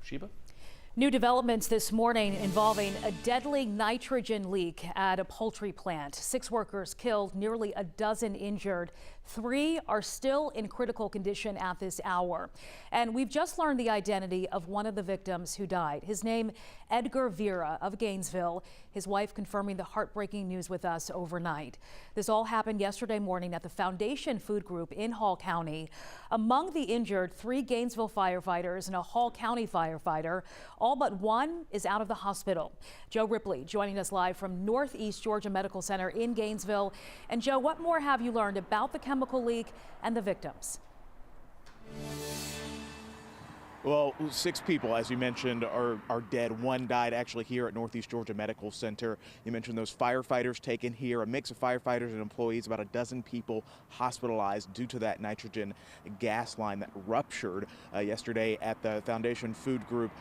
Sheba? New developments this morning involving a deadly nitrogen leak at a poultry plant. 6 workers killed, nearly a dozen injured. 3 are still in critical condition at this hour. And we've just learned the identity of one of the victims who died. His name, Edgar Vera of Gainesville. His wife confirming the heartbreaking news with us overnight. This all happened yesterday morning at the Foundation Food Group in Hall County. Among the injured, 3 Gainesville firefighters and a Hall County firefighter. All but one is out of the hospital. Joe Ripley joining us live from Northeast Georgia Medical Center in Gainesville. And Joe, what more have you learned about the chemical leak and the victims? Well, 6 people, as you mentioned, are dead. 1 died actually here at Northeast Georgia Medical Center. You mentioned those firefighters taken here, a mix of firefighters and employees, about a dozen people hospitalized due to that nitrogen gas line that ruptured yesterday at the Foundation Food Group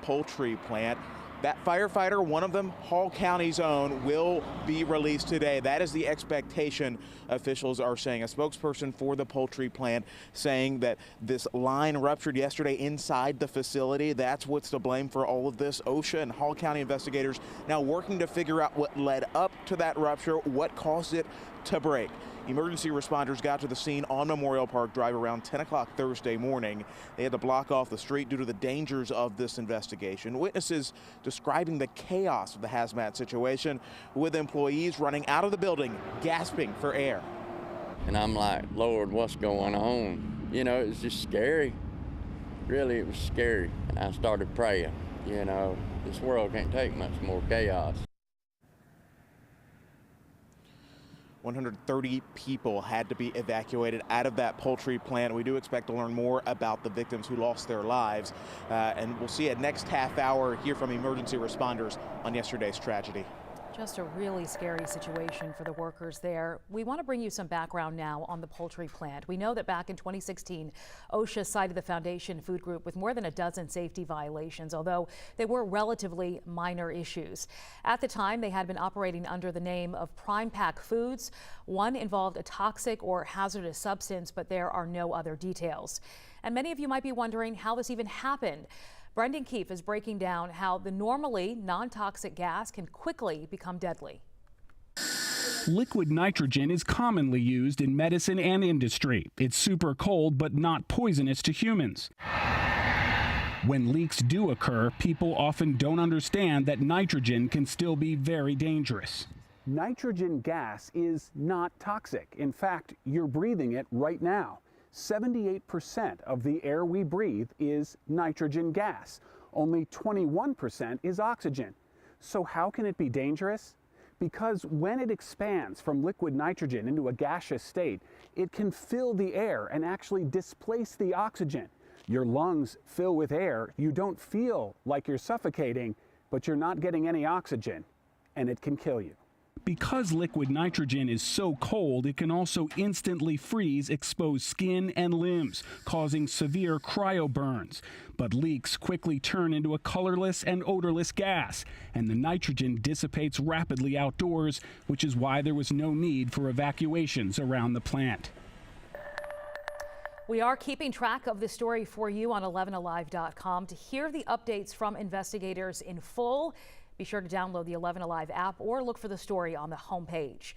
poultry plant. That firefighter, one of them, Hall County's own, will be released today. That is the expectation, officials are saying. A spokesperson for the poultry plant saying that this line ruptured yesterday inside the facility. That's what's to blame for all of this. OSHA and Hall County investigators now working to figure out what led up to that rupture, what caused it to break. Emergency responders got to the scene on Memorial Park Drive around 10 o'clock Thursday morning. They had to block off the street due to the dangers of this investigation. Witnesses describing the chaos of the hazmat situation, with employees running out of the building, gasping for air. And I'm like, Lord, what's going on? You know, it's just scary. Really, it was scary. And I started praying, you know, this world can't take much more chaos. 130 people had to be evacuated out of that poultry plant. We do expect to learn more about the victims who lost their lives. And we'll see at next half hour hear from emergency responders on yesterday's tragedy. Just a really scary situation for the workers there. We want to bring you some background now on the poultry plant. We know that back in 2016, OSHA cited the Foundation Food Group with more than a dozen safety violations, although they were relatively minor issues. At the time, they had been operating under the name of Prime Pack Foods. One involved a toxic or hazardous substance, but there are no other details. And many of you might be wondering how this even happened. Brendan Keefe is breaking down how the normally non-toxic gas can quickly become deadly. Liquid nitrogen is commonly used in medicine and industry. It's super cold, but not poisonous to humans. When leaks do occur, people often don't understand that nitrogen can still be very dangerous. Nitrogen gas is not toxic. In fact, you're breathing it right now. 78% of the air we breathe is nitrogen gas. Only 21% is oxygen. So how can it be dangerous? Because when it expands from liquid nitrogen into a gaseous state, it can fill the air and actually displace the oxygen. Your lungs fill with air. You don't feel like you're suffocating, but you're not getting any oxygen, and it can kill you. Because liquid nitrogen is so cold, it can also instantly freeze exposed skin and limbs, causing severe cryoburns. But leaks quickly turn into a colorless and odorless gas, and the nitrogen dissipates rapidly outdoors, which is why there was no need for evacuations around the plant. We are keeping track of the story for you on 11alive.com. To hear the updates from investigators in full, be sure to download the 11 Alive app or look for the story on the homepage.